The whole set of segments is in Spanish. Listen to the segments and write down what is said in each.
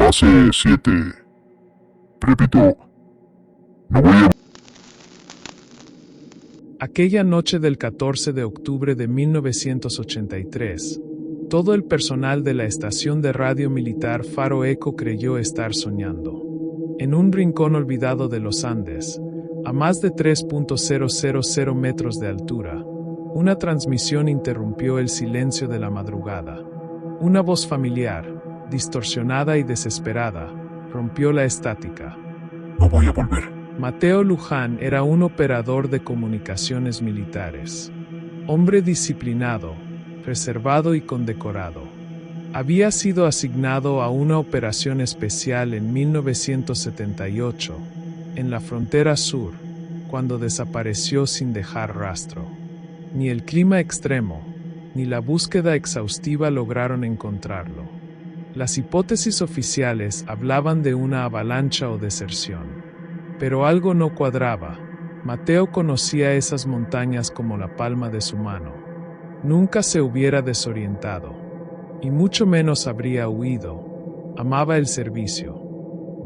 Fase 7. Repito, no voy a... Aquella noche del 14 de octubre de 1983, todo el personal de la estación de radio militar Faro Eco creyó estar soñando. En un rincón olvidado de los Andes, a más de 3.000 metros de altura, una transmisión interrumpió el silencio de la madrugada. Una voz familiar, distorsionada y desesperada, rompió la estática. No voy a volver. Mateo Luján era un operador de comunicaciones militares. Hombre disciplinado, reservado y condecorado. Había sido asignado a una operación especial en 1978, en la frontera sur, cuando desapareció sin dejar rastro. Ni el clima extremo, ni la búsqueda exhaustiva lograron encontrarlo. Las hipótesis oficiales hablaban de una avalancha o deserción. Pero algo no cuadraba. Mateo conocía esas montañas como la palma de su mano. Nunca se hubiera desorientado, y mucho menos habría huido. Amaba el servicio.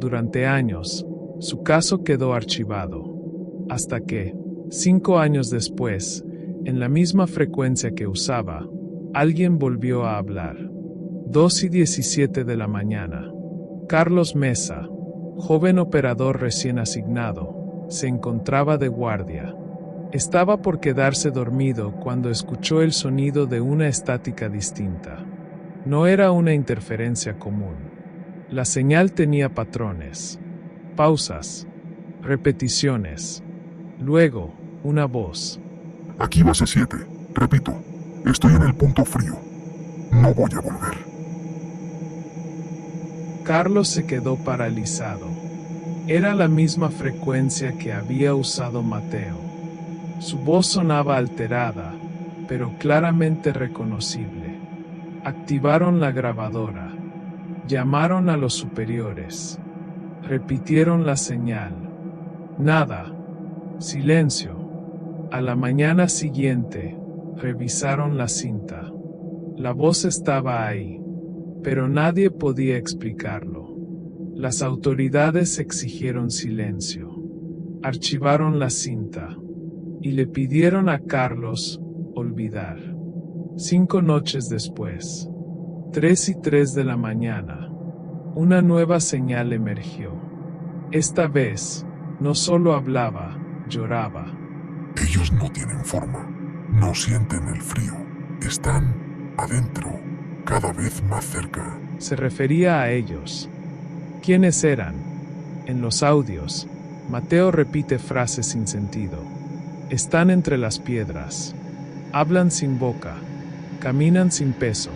Durante años, su caso quedó archivado, hasta que, 5 años después, en la misma frecuencia que usaba, alguien volvió a hablar. 2:17 de la mañana. Carlos Mesa, joven operador recién asignado, se encontraba de guardia. Estaba por quedarse dormido cuando escuchó el sonido de una estática distinta. No era una interferencia común. La señal tenía patrones, pausas, repeticiones. Luego, una voz. Aquí base 7. Repito, estoy en el punto frío. No voy a volver. Carlos se quedó paralizado. Era la misma frecuencia que había usado Mateo. Su voz sonaba alterada, pero claramente reconocible. Activaron la grabadora. Llamaron a los superiores. Repitieron la señal. Nada. Silencio. A la mañana siguiente, revisaron la cinta. La voz estaba ahí, pero nadie podía explicarlo. Las autoridades exigieron silencio. Archivaron la cinta y le pidieron a Carlos olvidar. 5 noches después, 3:03 de la mañana, una nueva señal emergió. Esta vez, no solo hablaba, lloraba. Ellos no tienen forma. No sienten el frío. Están adentro, cada vez más cerca. Se refería a ellos. ¿Quiénes eran? En los audios, Mateo repite frases sin sentido. Están entre las piedras. Hablan sin boca. Caminan sin peso.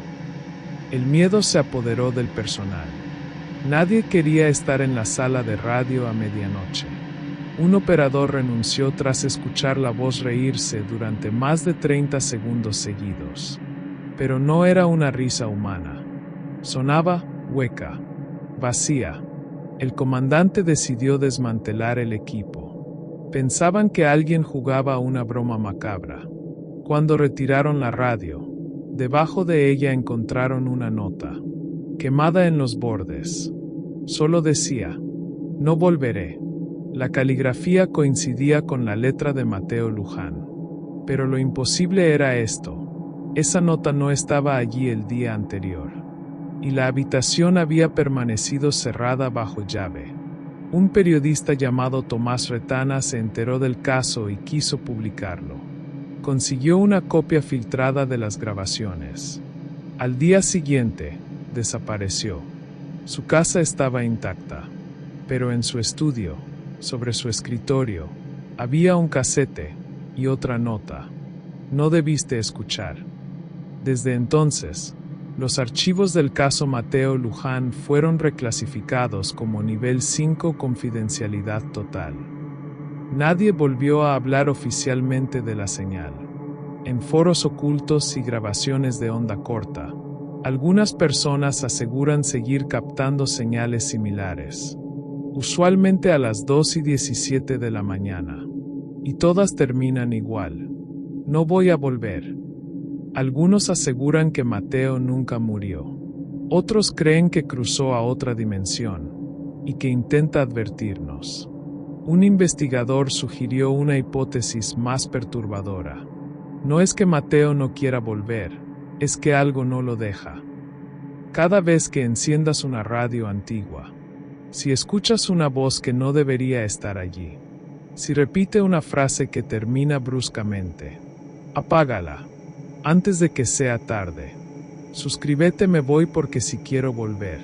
El miedo se apoderó del personal. Nadie quería estar en la sala de radio a medianoche. Un operador renunció tras escuchar la voz reírse durante más de 30 segundos seguidos. Pero no era una risa humana. Sonaba hueca, vacía. El comandante decidió desmantelar el equipo. Pensaban que alguien jugaba una broma macabra. Cuando retiraron la radio, debajo de ella encontraron una nota, quemada en los bordes. Solo decía, no volveré. La caligrafía coincidía con la letra de Mateo Luján. Pero lo imposible era esto. Esa nota no estaba allí el día anterior. Y la habitación había permanecido cerrada bajo llave. Un periodista llamado Tomás Retana se enteró del caso y quiso publicarlo. Consiguió una copia filtrada de las grabaciones. Al día siguiente, desapareció. Su casa estaba intacta, pero en su estudio, sobre su escritorio, había un casete y otra nota. No debiste escuchar. Desde entonces, los archivos del caso Mateo Luján fueron reclasificados como nivel 5 confidencialidad total. Nadie volvió a hablar oficialmente de la señal. En foros ocultos y grabaciones de onda corta, algunas personas aseguran seguir captando señales similares, usualmente a las 2:17 de la mañana. Y todas terminan igual. No voy a volver. Algunos aseguran que Mateo nunca murió. Otros creen que cruzó a otra dimensión y que intenta advertirnos. Un investigador sugirió una hipótesis más perturbadora. No es que Mateo no quiera volver, es que algo no lo deja. Cada vez que enciendas una radio antigua, si escuchas una voz que no debería estar allí, si repite una frase que termina bruscamente, apágala, antes de que sea tarde. Suscríbete, me voy porque si quiero volver.